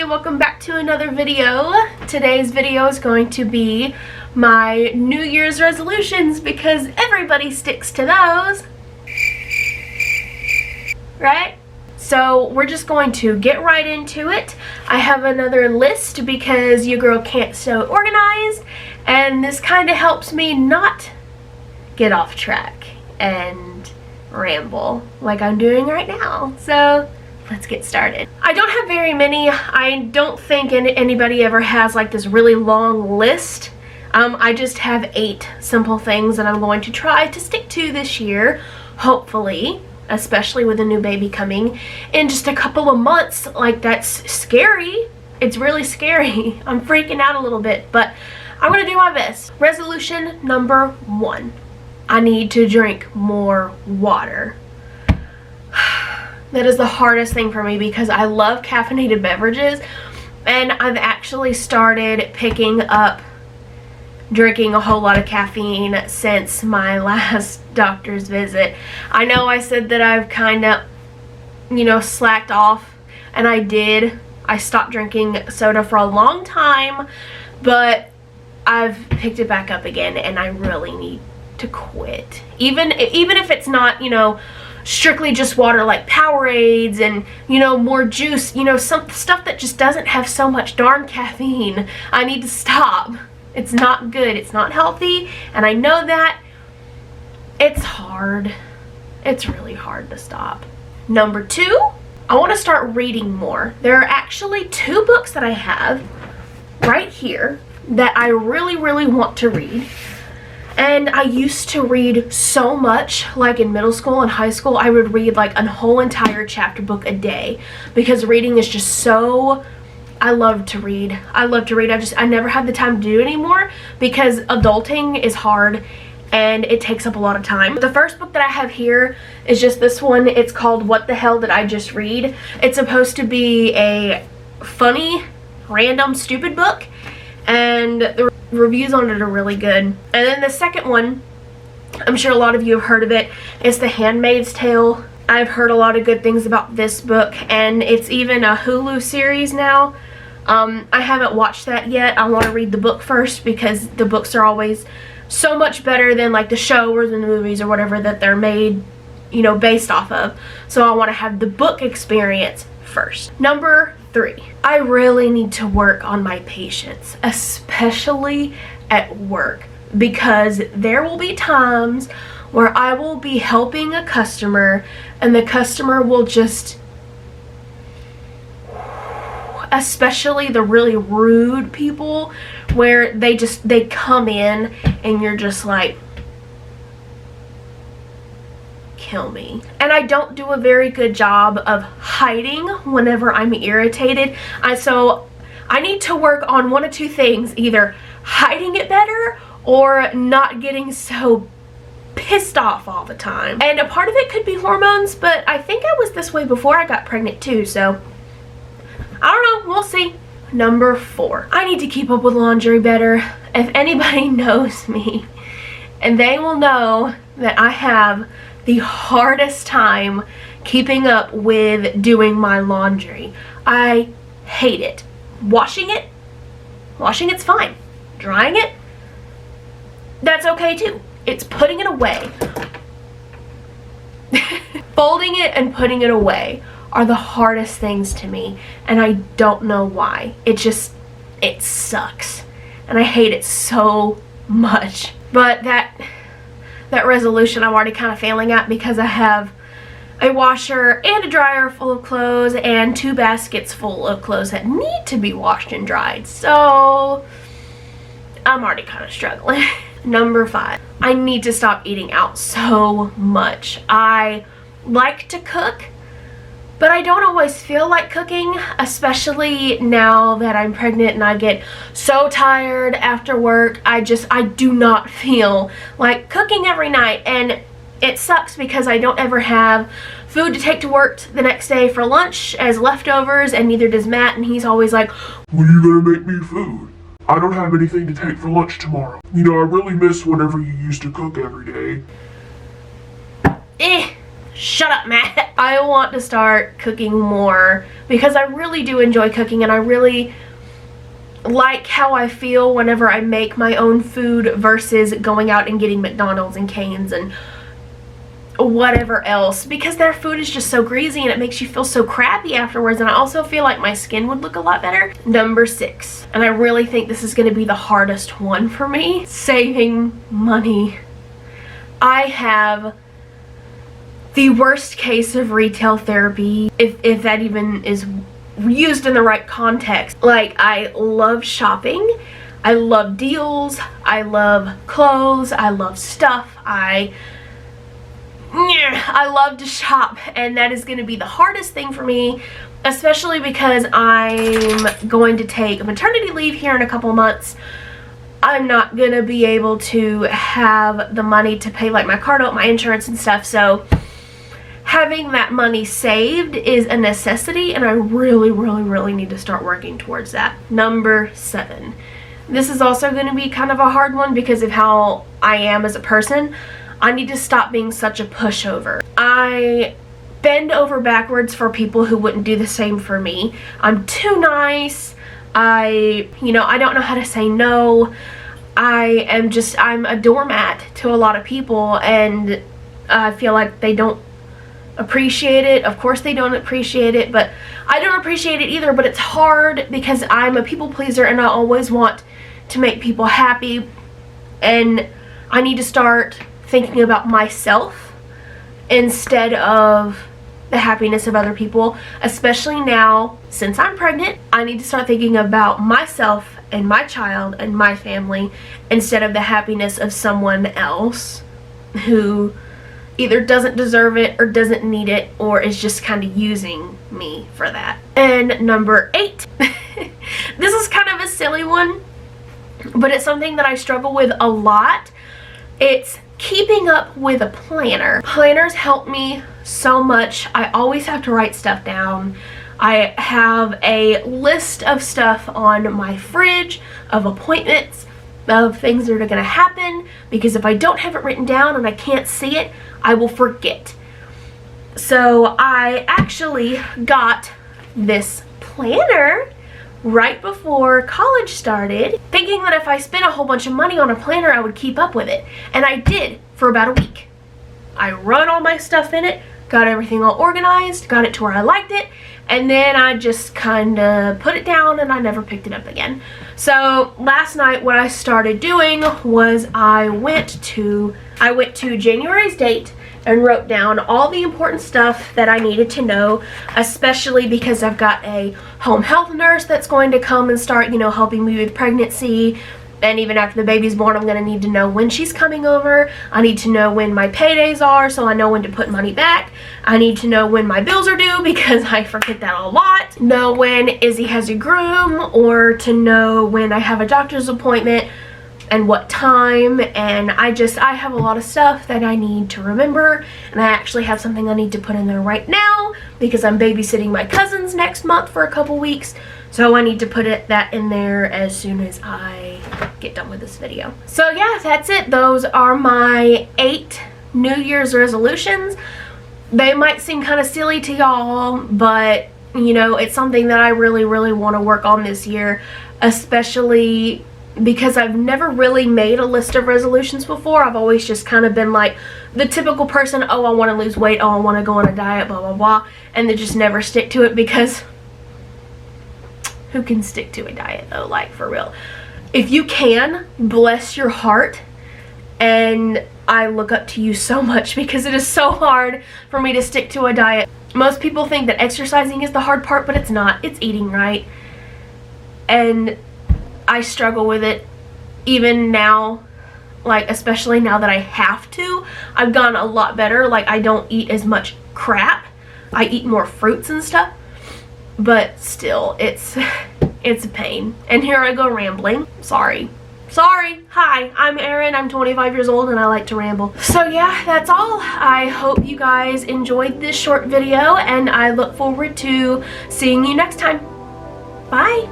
welcome back to another video. Today's video is going to be my New Year's resolutions because everybody sticks to those, right? So we're just going to get right into it. I have another list because your girl can't sew organized, and this kind of helps me not get off track and ramble like I'm doing right now. So let's get started. I don't have very many. I don't think anybody ever has like this really long list. I just have 8 simple things that I'm going to try to stick to this year, hopefully, especially with a new baby coming in just a couple of months. Like, that's scary. It's really scary. I'm freaking out a little bit, but I'm gonna do my best. Resolution number 1. I need to drink more water. That is the hardest thing for me because I love caffeinated beverages, and I've actually started picking up drinking a whole lot of caffeine since my last doctor's visit. I know I said that I've kind of, slacked off, and I did. I stopped drinking soda for a long time, but I've picked it back up again, and I really need to quit. Even if it's not, strictly just water, like Powerades and more juice, some stuff that just doesn't have so much darn caffeine. I need to stop. It's not good. It's not healthy, and I know that. It's hard. It's really hard to stop. Number 2, I want to start reading more. There are actually 2 books that I have right here that I really want to read. And I used to read so much, like in middle school and high school. I would read like a whole entire chapter book a day because reading is just so, I love to read. I love to read. I never had the time to do it anymore because adulting is hard and it takes up a lot of time. The first book that I have here is just this one. It's called What the Hell Did I Just Read? It's supposed to be a funny, random, stupid book, and the reviews on it are really good. And then the second one, I'm sure a lot of you have heard of it, is The Handmaid's Tale. I've heard a lot of good things about this book, and it's even a Hulu series now. I haven't watched that yet. I want to read the book first because the books are always so much better than like the show or the movies or whatever that they're made, based off of. So I want to have the book experience first. Number 3, I really need to work on my patience, especially at work, because there will be times where I will be helping a customer and the customer will just, especially the really rude people, where they come in and you're just like, kill me. And I don't do a very good job of hiding whenever I'm irritated. So I need to work on one of 2 things, either hiding it better or not getting so pissed off all the time. And a part of it could be hormones, but I think I was this way before I got pregnant too, so I don't know, we'll see. Number 4, I need to keep up with laundry better. If anybody knows me, and they will know that I have the hardest time keeping up with doing my laundry. I hate it. Washing's fine. Drying it, that's okay too. It's putting it away. Folding it and putting it away are the hardest things to me, and I don't know why. It sucks, and I hate it so much. But that resolution I'm already kind of failing at because I have a washer and a dryer full of clothes and 2 baskets full of clothes that need to be washed and dried. So I'm already kind of struggling. Number 5, I need to stop eating out so much. I like to cook, but I don't always feel like cooking, especially now that I'm pregnant and I get so tired after work. I do not feel like cooking every night, and it sucks because I don't ever have food to take to work the next day for lunch as leftovers, and neither does Matt, and he's always like, "When are you gonna make me food? I don't have anything to take for lunch tomorrow. I really miss whenever you used to cook every day." Shut up, Matt. I want to start cooking more because I really do enjoy cooking, and I really like how I feel whenever I make my own food versus going out and getting McDonald's and Cane's and whatever else, because their food is just so greasy and it makes you feel so crappy afterwards, and I also feel like my skin would look a lot better. Number 6, and I really think this is going to be the hardest one for me, saving money. I have the worst case of retail therapy, if that even is used in the right context. Like, I love shopping, I love deals, I love clothes, I love stuff, I love to shop, and that is going to be the hardest thing for me, especially because I'm going to take maternity leave here in a couple months. I'm not going to be able to have the money to pay like my car note, my insurance and stuff, so having that money saved is a necessity, and I really need to start working towards that. Number 7. This is also going to be kind of a hard one because of how I am as a person. I need to stop being such a pushover. I bend over backwards for people who wouldn't do the same for me. I'm too nice. I don't know how to say no. I'm a doormat to a lot of people, and I feel like they don't appreciate it. Of course they don't appreciate it, but I don't appreciate it either, but it's hard because I'm a people pleaser and I always want to make people happy, and I need to start thinking about myself instead of the happiness of other people, especially now since I'm pregnant. I need to start thinking about myself and my child and my family instead of the happiness of someone else who either doesn't deserve it or doesn't need it or is just kind of using me for that. And number 8, this is kind of a silly one, but it's something that I struggle with a lot. It's keeping up with a planner. Planners help me so much. I always have to write stuff down. I have a list of stuff on my fridge of appointments, of things that are going to happen, because if I don't have it written down and I can't see it, I will forget. So I actually got this planner right before college started, thinking that if I spent a whole bunch of money on a planner, I would keep up with it. And I did for about a week. I wrote all my stuff in it, got everything all organized, got it to where I liked it, and then I just kind of put it down and I never picked it up again. So last night what I started doing was I went to January's date and wrote down all the important stuff that I needed to know, especially because I've got a home health nurse that's going to come and start, helping me with pregnancy. And even after the baby's born, I'm going to need to know when she's coming over. I need to know when my paydays are so I know when to put money back. I need to know when my bills are due because I forget that a lot. Know when Izzy has a groom, or to know when I have a doctor's appointment and what time. And I have a lot of stuff that I need to remember, and I actually have something I need to put in there right now because I'm babysitting my cousins next month for a couple weeks, so I need to put that in there as soon as I get done with this video. So yeah, that's it. Those are my 8 New Year's resolutions. They might seem kind of silly to y'all, but it's something that I really want to work on this year, especially because I've never really made a list of resolutions before. I've always just kind of been like the typical person, oh, I want to lose weight, oh, I want to go on a diet, blah, blah, blah, and then just never stick to it, because who can stick to a diet though, like, for real? If you can, bless your heart, and I look up to you so much because it is so hard for me to stick to a diet. Most people think that exercising is the hard part, but it's not. It's eating right, and I struggle with it even now, like, especially now that I have to. I've gotten a lot better. Like, I don't eat as much crap. I eat more fruits and stuff, but still, it's a pain. And here I go rambling. Sorry. Hi, I'm Erin. I'm 25 years old and I like to ramble. So yeah, that's all. I hope you guys enjoyed this short video, and I look forward to seeing you next time. Bye.